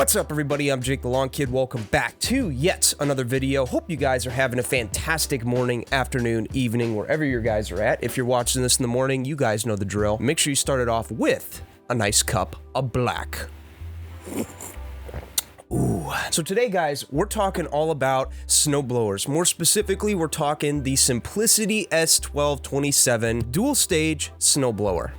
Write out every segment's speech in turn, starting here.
What's up, everybody? I'm Jake the Lawn Kid. Welcome back to yet another video. Hope you guys are having a fantastic morning, afternoon, evening, wherever you guys are at. If you're watching this in the morning, you guys know the drill. Make sure you start it off with a nice cup of black. Ooh. So today, guys, we're talking all about snow blowers. More specifically, we're talking the Simplicity S1227 dual stage snow blower.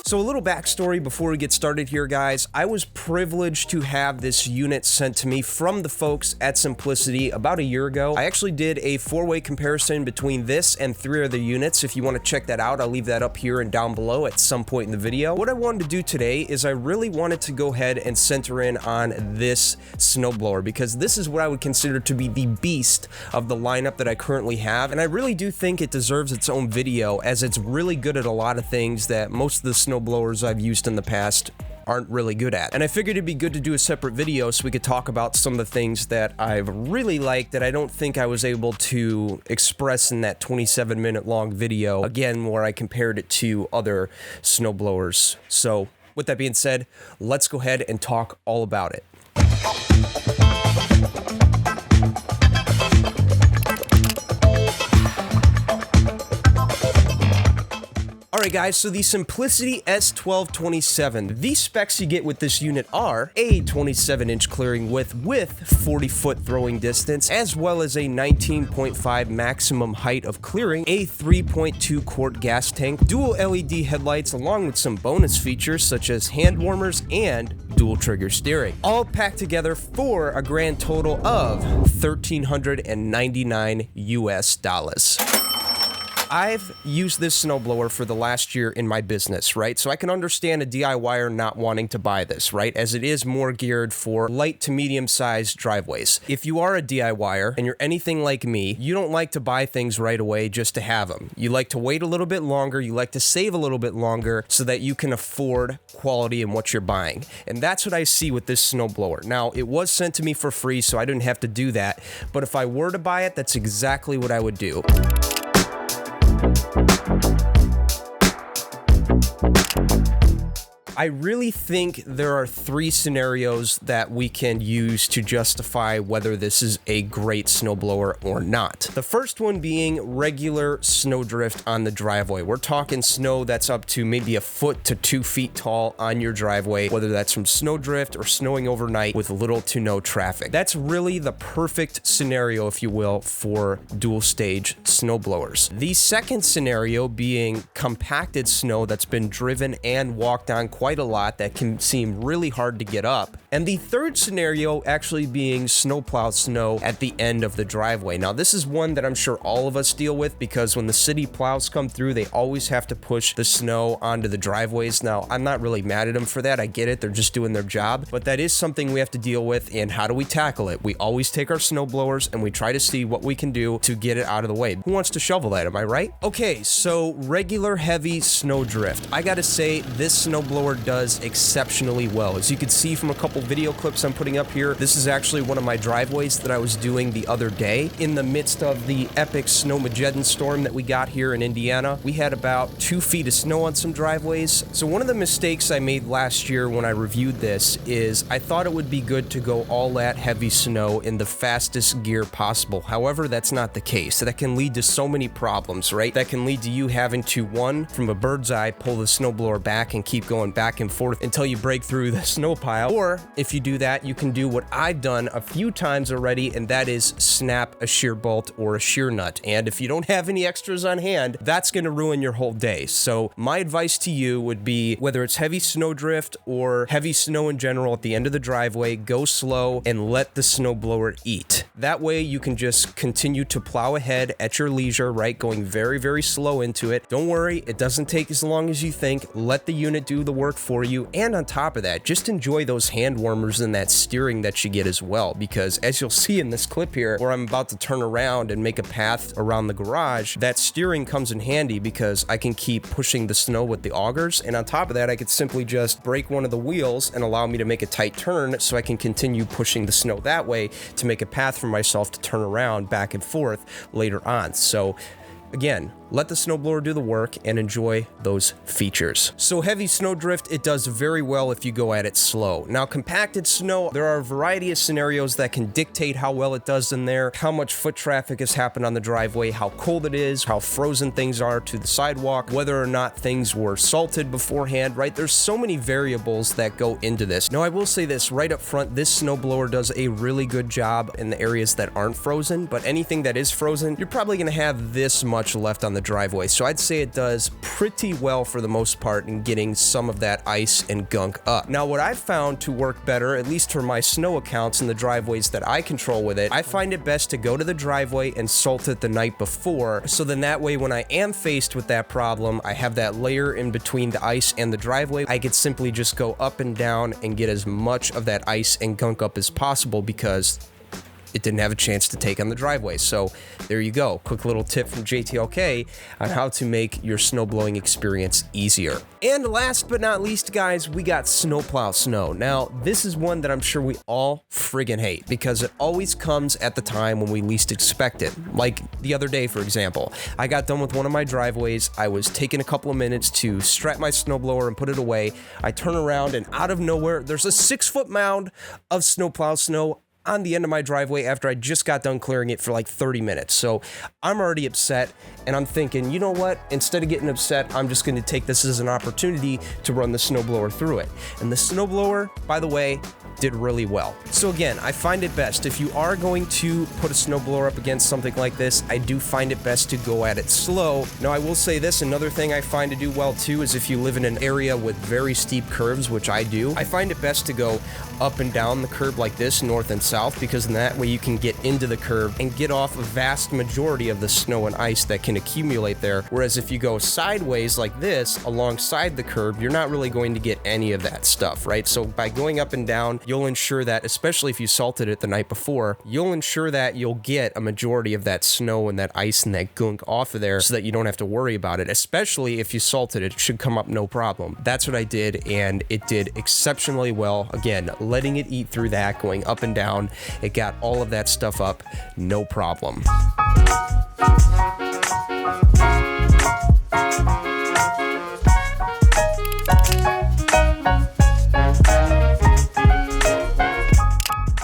So a little backstory before we get started here, guys. I was privileged to have this unit sent to me from the folks at Simplicity about a year ago. I actually did a four-way comparison between this and 3 other units. If you want to check that out, I'll leave that up here and down below at some point in the video. What I wanted to do today is I really wanted to go ahead and center in on this snowblower because this is what I would consider to be the beast of the lineup that I currently have, and I really do think it deserves its own video as it's really good at a lot of things that most of the snow blowers I've used in the past aren't really good at. And I figured it'd be good to do a separate video so we could talk about some of the things that I've really liked that I don't think I was able to express in that 27-minute long video, again, where I compared it to other snow blowers. So with that being said, let's go ahead and talk all about it. Alright guys, so the Simplicity S1227, these specs you get with this unit are a 27-inch clearing width with 40-foot throwing distance, as well as a 19.5 maximum height of clearing, a 3.2 quart gas tank, dual LED headlights, along with some bonus features such as hand warmers and dual trigger steering, all packed together for a grand total of $1,399 US. I've used this snowblower for the last year in my business, right? So I can understand a DIYer not wanting to buy this, right? As it is more geared for light to medium-sized driveways. If you are a DIYer and you're anything like me, you don't like to buy things right away just to have them. You like to wait a little bit longer, you like to save a little bit longer so that you can afford quality in what you're buying. And that's what I see with this snowblower. Now, it was sent to me for free, so I didn't have to do that. But if I were to buy it, that's exactly what I would do. I really think there are 3 scenarios that we can use to justify whether this is a great snowblower or not. The first one being regular snowdrift on the driveway. We're talking snow that's up to maybe a foot to 2 feet tall on your driveway, whether that's from snowdrift or snowing overnight with little to no traffic. That's really the perfect scenario, if you will, for dual stage snowblowers. The second scenario being compacted snow that's been driven and walked on quite a lot that can seem really hard to get up. And the third scenario actually being snowplow snow at the end of the driveway. Now, this is one that I'm sure all of us deal with because when the city plows come through, they always have to push the snow onto the driveways. Now, I'm not really mad at them for that. I get it. They're just doing their job. But that is something we have to deal with. And how do we tackle it? We always take our snow blowers and we try to see what we can do to get it out of the way. Who wants to shovel that? Am I right? Okay, so regular heavy snowdrift. I gotta say, this snowblower does exceptionally well. As you can see from a couple video clips I'm putting up here, this is actually one of my driveways that I was doing the other day. In the midst of the epic snowmageddon storm that we got here in Indiana, we had about 2 feet of snow on some driveways. So one of the mistakes I made last year when I reviewed this is I thought it would be good to go all that heavy snow in the fastest gear possible. However, that's not the case. That can lead to so many problems, right? That can lead to you having to, one, from a bird's eye, pull the snowblower back and keep going back and forth until you break through the snow pile. Or if you do that, you can do what I've done a few times already, and that is snap a shear bolt or a shear nut. And if you don't have any extras on hand, that's going to ruin your whole day. So my advice to you would be, whether it's heavy snowdrift or heavy snow in general at the end of the driveway, go slow and let the snowblower eat. That way you can just continue to plow ahead at your leisure, right? Going very, very slow into it. Don't worry, it doesn't take as long as you think. Let the unit do the work work for you, and on top of that, just enjoy those hand warmers and that steering that you get as well, because as you'll see in this clip here, where I'm about to turn around and make a path around the garage, that steering comes in handy because I can keep pushing the snow with the augers, and on top of that, I could simply just break one of the wheels and allow me to make a tight turn so I can continue pushing the snow that way to make a path for myself to turn around back and forth later on. So again, let the snowblower do the work and enjoy those features. So heavy snowdrift, it does very well if you go at it slow. Now, compacted snow, there are a variety of scenarios that can dictate how well it does in there, how much foot traffic has happened on the driveway, how cold it is, how frozen things are to the sidewalk, whether or not things were salted beforehand, right? There's so many variables that go into this. Now, I will say this right up front, this snowblower does a really good job in the areas that aren't frozen, but anything that is frozen, you're probably gonna have this much left on the driveway. So I'd say it does pretty well for the most part in getting some of that ice and gunk up. Now, what I've found to work better, at least for my snow accounts and the driveways that I control with it, I find it best to go to the driveway and salt it the night before. So then that way, when I am faced with that problem, I have that layer in between the ice and the driveway. I could simply just go up and down and get as much of that ice and gunk up as possible because it didn't have a chance to take on the driveway. So there you go. Quick little tip from JTLK on how to make your snow blowing experience easier. And last but not least, guys, we got snowplow snow. Now, this is one that I'm sure we all friggin' hate because it always comes at the time when we least expect it. Like the other day, for example, I got done with one of my driveways. I was taking a couple of minutes to strap my snowblower and put it away. I turn around and out of nowhere, there's a 6-foot mound of snowplow snow on the end of my driveway after I just got done clearing it for like 30 minutes. So I'm already upset and I'm thinking, you know what? Instead of getting upset, I'm just going to take this as an opportunity to run the snowblower through it. And the snowblower, by the way, did really well. So again, I find it best if you are going to put a snowblower up against something like this, I do find it best to go at it slow. Now, I will say this, another thing I find to do well too is if you live in an area with very steep curves, which I do, I find it best to go up and down the curb like this, north and south, because in that way you can get into the curb and get off a vast majority of the snow and ice that can accumulate there. Whereas if you go sideways like this alongside the curb, you're not really going to get any of that stuff, right? So by going up and down, you'll ensure that, especially if you salted it the night before, you'll ensure that you'll get a majority of that snow and that ice and that gunk off of there so that you don't have to worry about it. Especially if you salted it, it should come up no problem. That's what I did, and it did exceptionally well. Again, letting it eat through that, going up and down, it got all of that stuff up, no problem.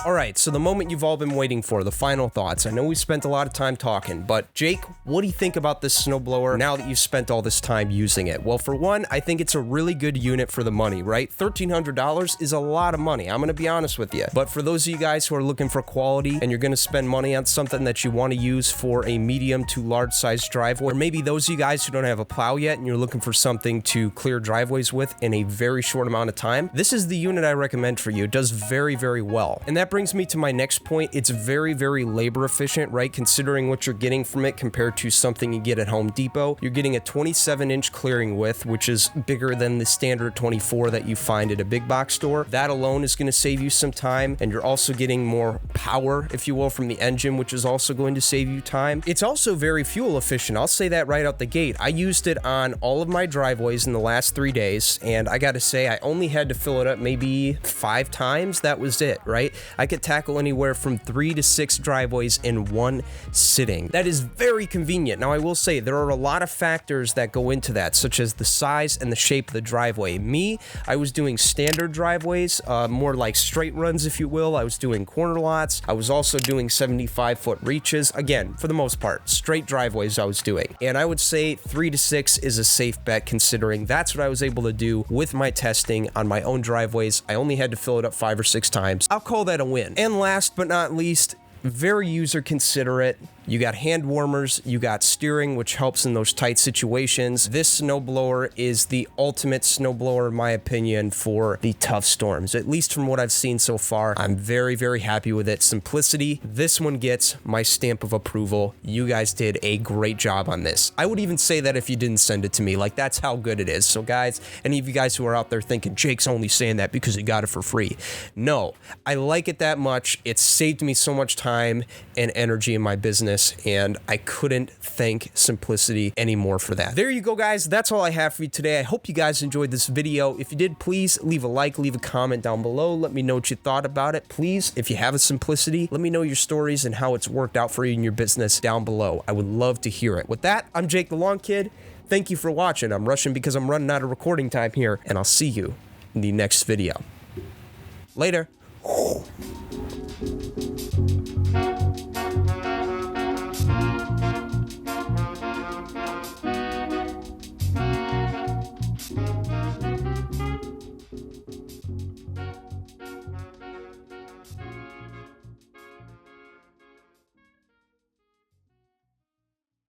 All right, so the moment you've all been waiting for, the final thoughts. I know we spent a lot of time talking, but Jake, what do you think about this snowblower now that you've spent all this time using it? Well, for one, I think it's a really good unit for the money, right? $1,300 is a lot of money, I'm gonna be honest with you. But for those of you guys who are looking for quality and you're gonna spend money on something that you wanna use for a medium to large size driveway, or maybe those of you guys who don't have a plow yet and you're looking for something to clear driveways with in a very short amount of time, this is the unit I recommend for you. It does very, very well. And that brings me to my next point. It's very, very labor efficient, right? Considering what you're getting from it compared to something you get at Home Depot. You're getting a 27-inch clearing width, which is bigger than the standard 24 that you find at a big box store. That alone is going to save you some time, and you're also getting more power, if you will, from the engine, which is also going to save you time. It's also very fuel efficient. I'll say that right out the gate. I used it on all of my driveways in the last 3 days, and I got to say, I only had to fill it up maybe 5 times. That was it, right? I could tackle anywhere from 3 to 6 driveways in one sitting. That is very convenient. Now, I will say there are a lot of factors that go into that, such as the size and the shape of the driveway. Me, I was doing standard driveways, more like straight runs, if you will. I was doing corner lots. I was also doing 75-foot reaches. Again, for the most part, straight driveways I was doing. And I would say 3 to 6 is a safe bet, considering that's what I was able to do with my testing on my own driveways. I only had to fill it up 5 or 6 times. I'll call that a win. And last but not least, very user considerate. You got hand warmers, you got steering, which helps in those tight situations. This snowblower is the ultimate snowblower, in my opinion, for the tough storms. At least from what I've seen so far, I'm very, very happy with it. Simplicity, this one gets my stamp of approval. You guys did a great job on this. I would even say that if you didn't send it to me, like that's how good it is. So guys, any of you guys who are out there thinking Jake's only saying that because he got it for free. No, I like it that much. It saved me so much time and energy in my business, and I couldn't thank Simplicity anymore for that. There you go, guys. That's all I have for you today. I hope you guys enjoyed this video. If you did, please leave a like, leave a comment down below. Let me know what you thought about it. Please, if you have a Simplicity, let me know your stories and how it's worked out for you in your business down below. I would love to hear it. With that, I'm Jake the Lawn Kid. Thank you for watching. I'm rushing because I'm running out of recording time here, and I'll see you in the next video. Later.